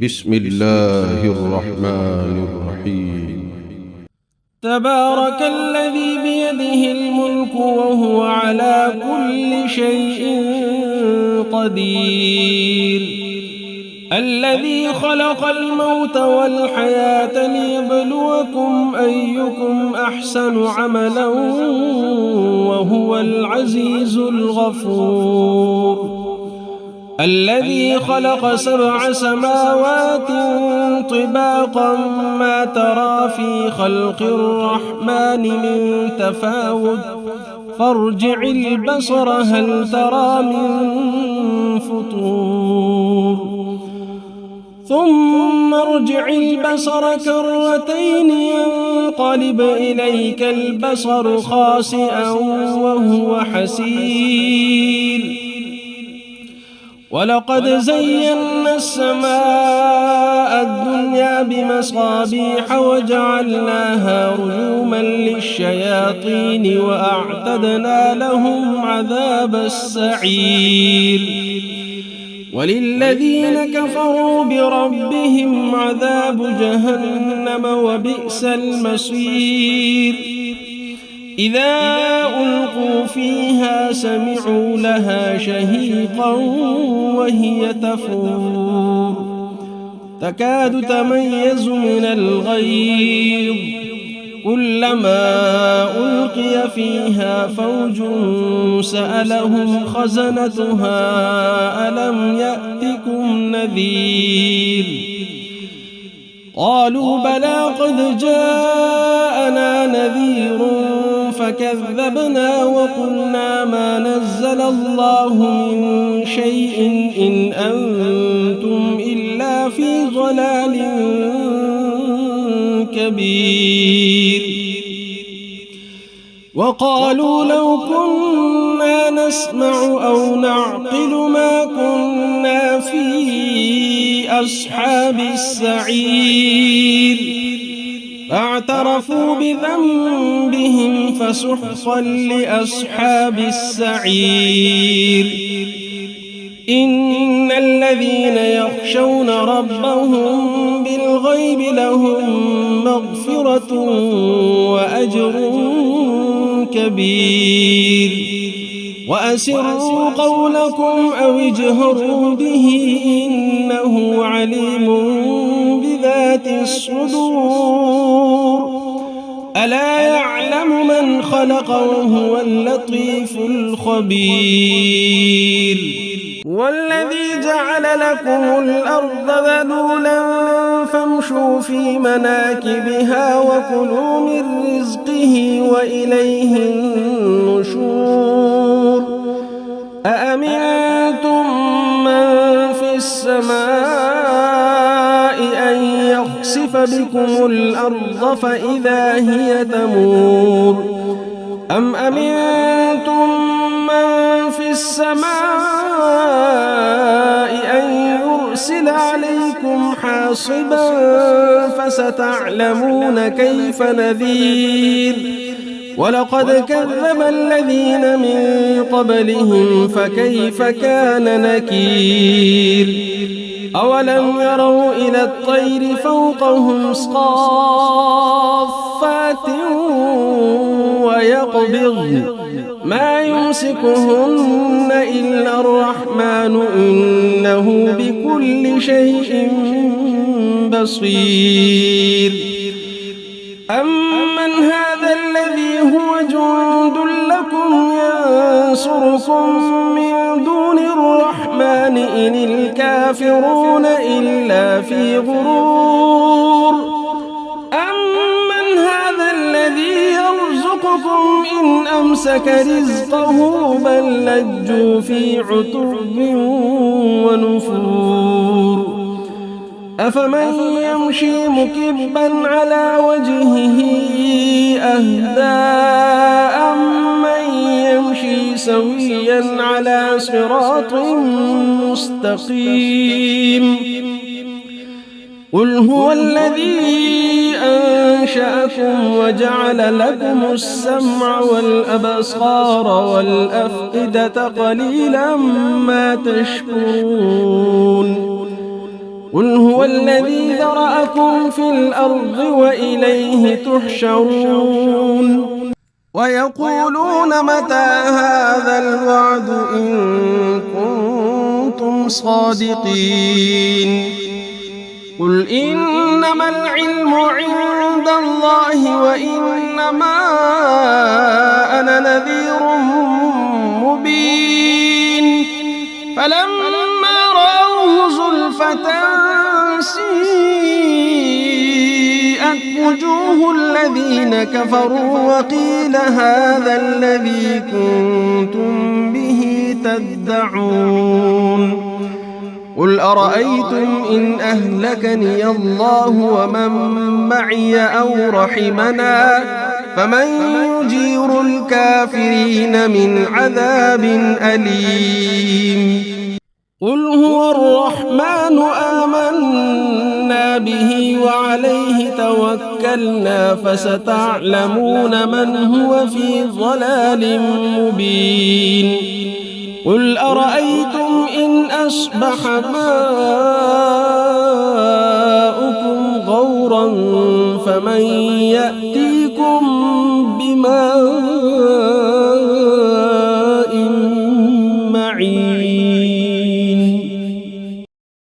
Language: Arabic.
بسم الله الرحمن الرحيم. تبارك الذي بيده الملك وهو على كل شيء قدير، الذي خلق الموت والحياة ليبلوكم أيكم أحسن عملا وهو العزيز الغفور، الذي خلق 7 سماوات طباقا ما ترى في خلق الرحمن من تفاوت فارجع البصر هل ترى من فطور ثم ارجع البصر كرتين ينقلب إليك البصر خاسئا وهو حسير، ولقد زينا السماء الدنيا بمصابيح وجعلناها رجوما للشياطين وأعتدنا لهم عذاب السعير، وللذين كفروا بربهم عذاب جهنم وبئس المصير، إذا ألقوا فيها سمعوا لها شهيقا وهي تفور تكاد تميز من الغيظ، كلما ألقي فيها فوج سألهم خزنتها ألم يأتكم نذير، قالوا بلى قد جاءنا نذير فكذبنا وقلنا ما نزل الله من شيء إن أنتم إلا في ضلال كبير، وقالوا لو كنا نسمع أو نعقل ما كنا في أصحاب السعير، فاعترفوا بذنبهم فسحقا لأصحاب السعير، إن الذين يخشون ربهم بالغيب لهم مغفرة وأجر كبير، وأسروا قولكم أو اجهروا به إنه عليم بذات الصدور، ألا يعلم من خلق وهو اللطيف الخبير، والذي جعل لكم الأرض ذلولا فامشوا في مناكبها وكلوا من رزقه وإليه النشور، أأمنتم من في السماء أن يخسف بكم الأرض فإذا هي تمور، أم أمنتم من في السماء أن يرسل عليكم حاصبا فستعلمون كيف نذير، ولقد كذب الذين من قبلهم فكيف كان نكير، أولم يروا إلى الطير فوقهم صافات ويقبضن ما يمسكهن إلا الرحمن إنه بكل شيء بصير، أمن هذا الذي هو جند لكم ينصركم من دون الرحمن إن الكافرون إلا في غرور، أمن هذا الذي يرزقكم إن أمسك رزقه بل لجوا في عتب ونفور، أفمن يمشي مكبا على وجهه أهدى أمن يمشي سويا على صراط مستقيم، قل هو الذي أنشأكم وجعل لكم السمع والأبصار والأفئدة قليلا ما تشكرون، قل هو الذي ذرأكم في الأرض وإليه تحشرون ويقولون متى هذا الوعد إن كنتم صادقين قل إنما العلم عند الله وإنما أنا نذير مبين فلما رأوه زلفة سيئت وجوه الذين كفروا وقيل هذا الذي كنتم به تدعون قل أرأيتم إن أهلكني الله ومن معي أو رحمنا فمن يجير الكافرين من عذاب أليم قل هو الرحمن آمنا به وعليه توكلنا فستعلمون من هو في ضلال مبين قل أرأيتم إن أصبح ماؤكم غورا فمن يأتي